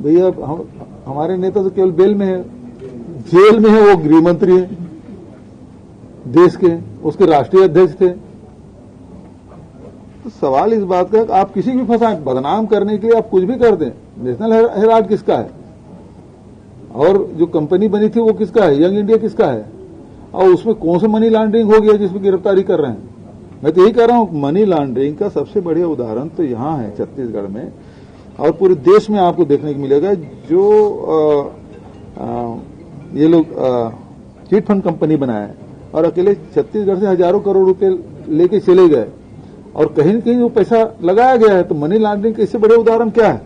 भैया हमारे नेता तो केवल बेल में है, जेल में है, वो गृह मंत्री है देश के, उसके राष्ट्रीय अध्यक्ष थे। तो सवाल इस बात का आप किसी भी फंसाएं, बदनाम करने के लिए आप कुछ भी कर दें। नेशनल हेराल्ड किसका है, और जो कंपनी बनी थी वो किसका है, यंग इंडिया किसका है, और उसमें कौन सा मनी लॉन्ड्रिंग हो गया जिसमें गिरफ्तारी कर रहे हैं। मैं तो यही कह रहा हूं, मनी लॉन्ड्रिंग का सबसे बढ़िया उदाहरण तो यहां है छत्तीसगढ़ में, और पूरे देश में आपको देखने को मिलेगा। जो ये लोग चिट फंड कंपनी बनाए और अकेले छत्तीसगढ़ से हजारों करोड़ रुपए लेके चले गए, और कहीं न कहीं वो पैसा लगाया गया है। तो मनी लॉन्ड्रिंग के इससे बड़े उदाहरण क्या है।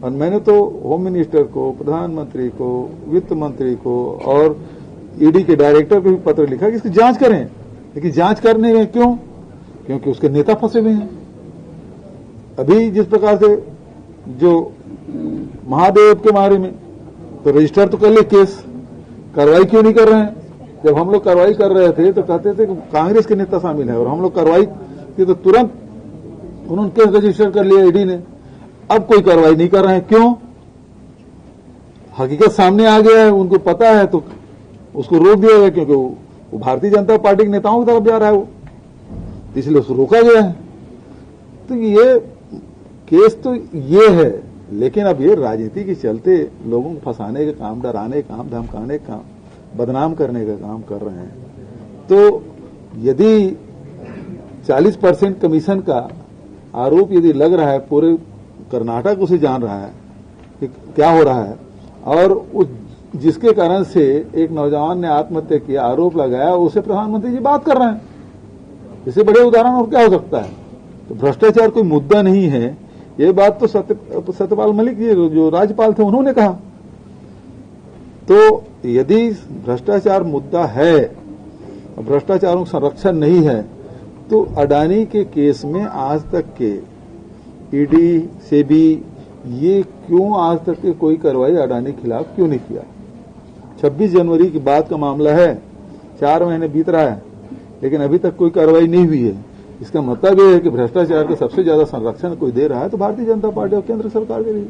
और मैंने तो होम मिनिस्टर को, प्रधानमंत्री को, वित्त मंत्री को और ईडी के डायरेक्टर को भी पत्र लिखा कि इसकी जांच करें, लेकिन जांच करने में क्यों, क्योंकि उसके नेता फंसे हुए हैं। अभी जिस प्रकार से जो महादेव के बारे में तो रजिस्टर तो कर ले केस, कार्रवाई क्यों नहीं कर रहे हैं। जब हम लोग कार्रवाई कर रहे थे तो कहते थे कि कांग्रेस के नेता शामिल है, और हम लोग कार्रवाई की तो तुरंत उन्होंने केस रजिस्टर कर लिया ईडी ने। अब कोई कार्रवाई नहीं कर रहे हैं, क्यों। हकीकत सामने आ गया है, उनको पता है, तो उसको रोक दिया गया, क्योंकि वो भारतीय जनता पार्टी के नेताओं की तरफ जा रहा है वो, इसलिए उसको रोका गया है। तो ये केस तो ये है, लेकिन अब ये राजनीति के चलते लोगों को फंसाने का काम, डराने का काम, धमकाने का काम, बदनाम करने का काम कर रहे हैं। तो यदि 40% कमीशन का आरोप यदि लग रहा है, पूरे कर्नाटक उसे जान रहा है कि क्या हो रहा है, और उस जिसके कारण से एक नौजवान ने आत्महत्या किया, आरोप लगाया, उसे प्रधानमंत्री जी बात कर रहे हैं। इससे बड़े उदाहरण और क्या हो सकता है। तो भ्रष्टाचार कोई मुद्दा नहीं है, ये बात तो सत्यपाल मलिक जी जो राज्यपाल थे उन्होंने कहा। तो यदि भ्रष्टाचार मुद्दा है, भ्रष्टाचारों का संरक्षण नहीं है, तो अडानी के केस में आज तक के ईडी से भी ये क्यों आज तक के कोई कार्रवाई अडानी के खिलाफ क्यों नहीं किया। 26 जनवरी की बात का मामला है, 4 महीने बीत रहा है, लेकिन अभी तक कोई कार्रवाई नहीं हुई है। इसका मतलब यह है कि भ्रष्टाचार का सबसे ज्यादा संरक्षण कोई दे रहा है तो भारतीय जनता पार्टी और केंद्र सरकार के लिए।